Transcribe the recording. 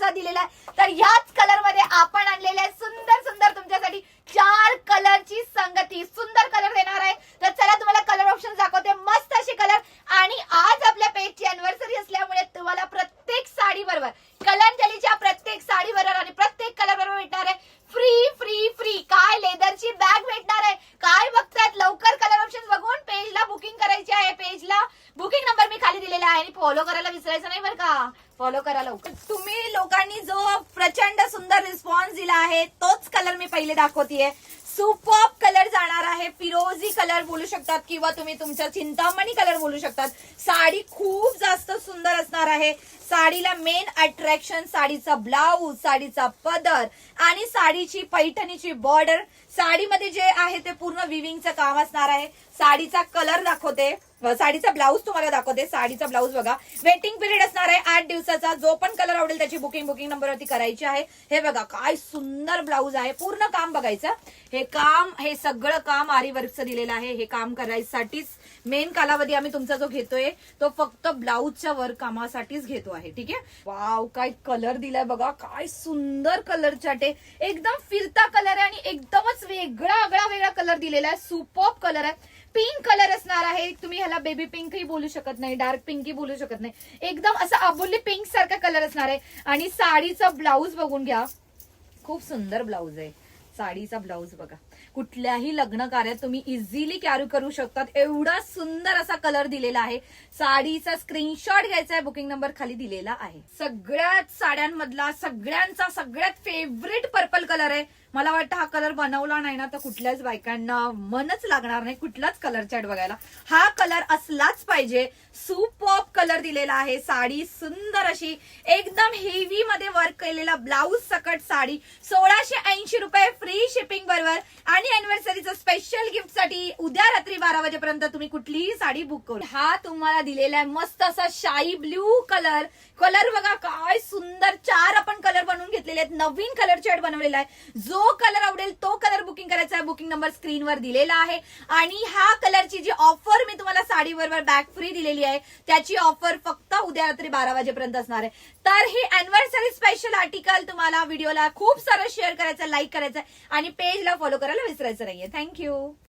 सुद्धा दिलेला आहे. तर ह्याच कलर मध्ये आपण आणलेले आहे सुंदर सुंदर तुमच्यासाठी 4 कलरची संगती. सुंदर कलर देणार आहे. तर चला तुम्हाला कलर ऑप्शन दाखवते, मस्त असे कलर. आणि आज आपल्या पेजची अॅनिव्हर्सरी असल्यामुळे तुम्हाला प्रत्येक साडी बरोबर, कलंजलीच्या प्रत्येक साडी बरोबर आणि प्रत्येक कलर बरोबर भेटणार आहे फ्री फ्री फ्री काय लेदरची बॅग भेटणार आहे. काय बघतायत, लवकर कलर ऑप्शन बघून पेजला बुकिंग करायची आहे. पेजला बुकिंग नंबर मी खाली दिलेला आहे आणि फॉलो करायला विसरायचं नाही बरं का. फॉलो करा लवकर. तुम्ही लोकांनी जो प्रचंड सुंदर रिस्पॉन्स दिला आहे तोच कलर मी पहिले दाखवतीये. सुपर्ब कलर जाणार आहे. फिरोजी कलर बोलू शकतात किंवा तुम्ही तुमचा चिंतामणी कलर बोलू शकतात. साडी खूप जास्त सुंदर असणार आहे. साडीला मेन अट्रॅक्शन साडीचा ब्लाऊज, साडीचा पदर आणि साडीची पैठणीची बॉर्डर. साडीमध्ये जे आहे ते पूर्ण विविंगचं काम असणार आहे. साडीचा कलर दाखवते, साडीचा ब्लाऊज तुम्हाला दाखवते. साडीचा ब्लाऊज बघा, वेटिंग पिरियड असणार आहे 8 दिवसाचा. जो पण कलर आवडेल त्याची बुकिंग नंबरवरती करायची आहे. हे बघा काय सुंदर ब्लाऊज आहे. पूर्ण काम बघायचं. हे सगळं काम आरी वर्कचं दिलेलं आहे. हे काम करायसाठीच मेन कालावधी आम्ही तुमचा जो घेतोय तो फक्त ब्लाऊजच्या वर्क कामासाठीच घेतो आहे. ठीक आहे. वाव, काय कलर दिलाय बघा, काय सुंदर कलर चार्ट आहे. एकदम फिरता कलर आहे आणि एकदमच वेगळा कलर दिलेला आहे. सुपर्ब कलर आहे. पिंक कलर असणार आहे. तुम्ही ह्याला बेबी पिंकही बोलू शकत नाही, डार्क पिंकही बोलू शकत नाही. एकदम असा अबोली पिंक सारखा कलर असणार आहे. आणि साडीचा ब्लाऊज बघून घ्या, खूप सुंदर ब्लाऊज आहे. साडीचा ब्लाऊज बघा, कुठल्याही लग्न कार्यात तुम्ही इझिली कॅरी करू शकतात. एवढा सुंदर असा कलर दिलेला आहे. साडीचा स्क्रीनशॉट घ्यायचा आहे. बुकिंग नंबर खाली दिलेला आहे. सगळ्यात साड्यांमधला सगळ्यांचा सगळ्यात फेवरेट पर्पल कलर आहे. मला वाटतं हा कलर बनवला नाही ना तर कुठल्याच बायकांना मनच लागणार नाही कुठलाच कलर चार्ट बघायला. हा कलर असलाच पाहिजे. सुपर्ब कलर दिलेला आहे. साडी सुंदर अशी एकदम हेवी मध्ये वर्क केलेला ब्लाऊज सकट साडी 1680 रुपये फ्री शिपिंग बरोबर. आणि अॅनिव्हर्सरीचं स्पेशल गिफ्ट साठी उद्या रात्री 12 वाजेपर्यंत तुम्ही कुठलीही साडी बुक करू. हा तुम्हाला दिलेला आहे मस्त असा शाई ब्ल्यू कलर. कलर बघा काय सुंदर. 4 आपण कलर बनवून घेतलेले आहेत. नवीन कलर चार्ट बनवलेला आहे. जो कलर आवडेल तो कलर बुकिंग करायचा आहे. बुकिंग नंबर स्क्रीनवर दिलेला आहे. आणि ह्या कलरची जी ऑफर मी तुम्हाला साडी बरोबर बॅग फ्री दिलेली आहे त्याची ऑफर फक्त उद्या रात्री 12 वाजेपर्यंत असणार आहे. तर हे अॅनिव्हर्सरी स्पेशल आर्टिकल तुम्हाला व्हिडिओला खूप सारं शेअर करायचं, लाईक करायचं आणि पेजला फॉलो करायला विसरायचं नाहीये. थँक्यू.